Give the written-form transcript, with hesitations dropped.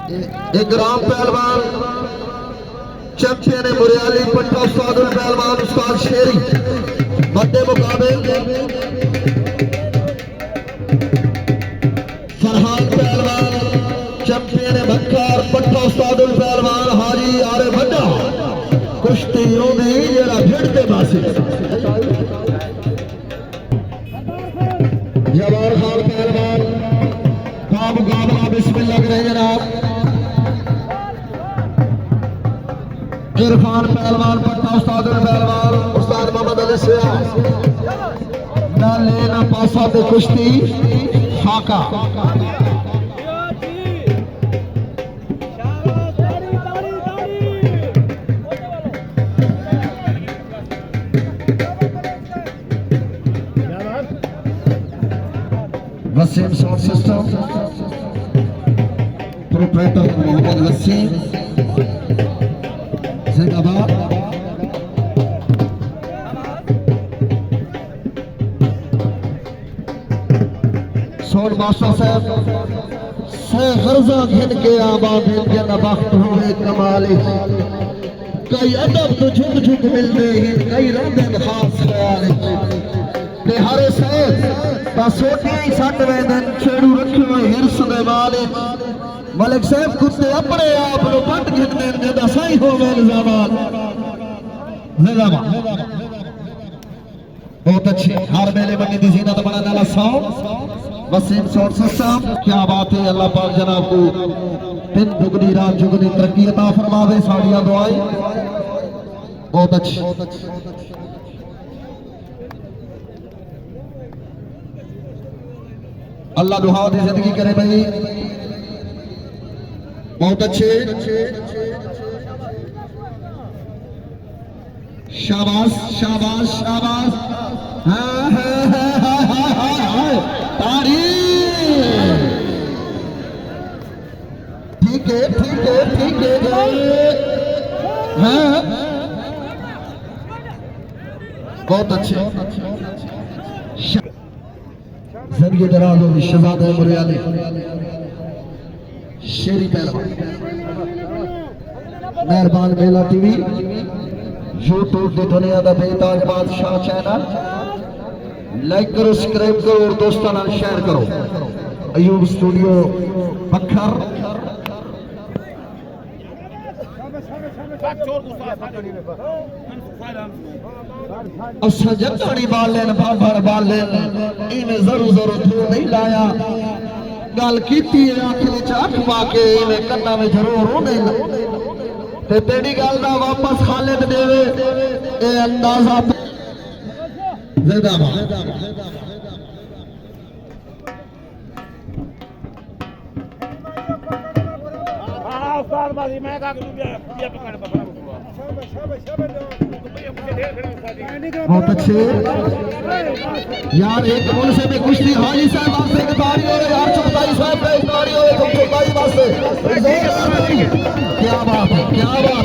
इकराम पहलवान चैंपियन मुरियाली पट्टा उस्तादुल पहलवान उस्ताद शेरी बड़े मुकाबले फरहान पहलवान चैंपियन बक्कार पट्टा उस्तादुल पहलवान हाजी आरे बड़ा कुश्ती ओदी जरा भिड़ते पासे जवार खान पहलवान का मुकाबला बिस्मिल्लाह करें जनाब। इरफान पहलवान पट्टा उस्तादुल पहलवान उस्ताद मोहम्मद अली सिया ना लेना पासा ते कुश्ती फाका Wasim sound system proprietor Mohammad Wasim जिंदाबाद। सोन मास्टर साहब से गर्जा घिन के आबाद के नबख्त हुए कमाली कई अदब तो झुक झुक मिलते ही कई रंगन खास ख्याल हरे से सोटी सट वेदन छेड़ू रखियो हिरस दे वाले मलिक साहब कुत्ते अपने आप नु पट घिनदे जदा सही होवे इल्जामात जिंदाबाद। बहुत अच्छी हर मेले बनी दी जीनत बना नाला साउंड वसीम साउंड सिस्टम क्या बात है। अल्लाह पाक जनाब को दिन दुगनी रात जुगनी तरक्की अता फरमावे साड़ियां दुआएं बहुत अच्छी। अल्लाह दुआ दी जिंदगी करे भाई बहुत अच्छे शाबाश शाबाश शाबाश ठीक है ठीक है ठीक है हाँ बहुत अच्छे जिंदगी दराज होगी शहजाद मुरियाली शेरी पहलवान मेहरबान मेला टीवी यूट्यूब की दुनिया का बेताज बादशाह चैनल लाइक करो सब्सक्राइब करो और दोस्तों नाल शेयर करो। अयूब स्टूडियो बखर जगड़ी बालेन बाबर बालेन इवें जरूर जरूर धू नहीं लाया गल की आखिरी चाक पाके इवें कन्ना में जरूर नहीं ते तेरी गल दा वापस खालिद देवे ए अंदाजा जिंदाबाद। उस्ताद बाजी मैं का ये पकड़ बहुत अच्छे यार एक गोल से भी कुश्ती हाजी साहब आपसे एक ताड़ी हो रही यार चुपताई साहब का एक ताड़ी हो रही तुम चुपताई वास्ते क्या बात है क्या बात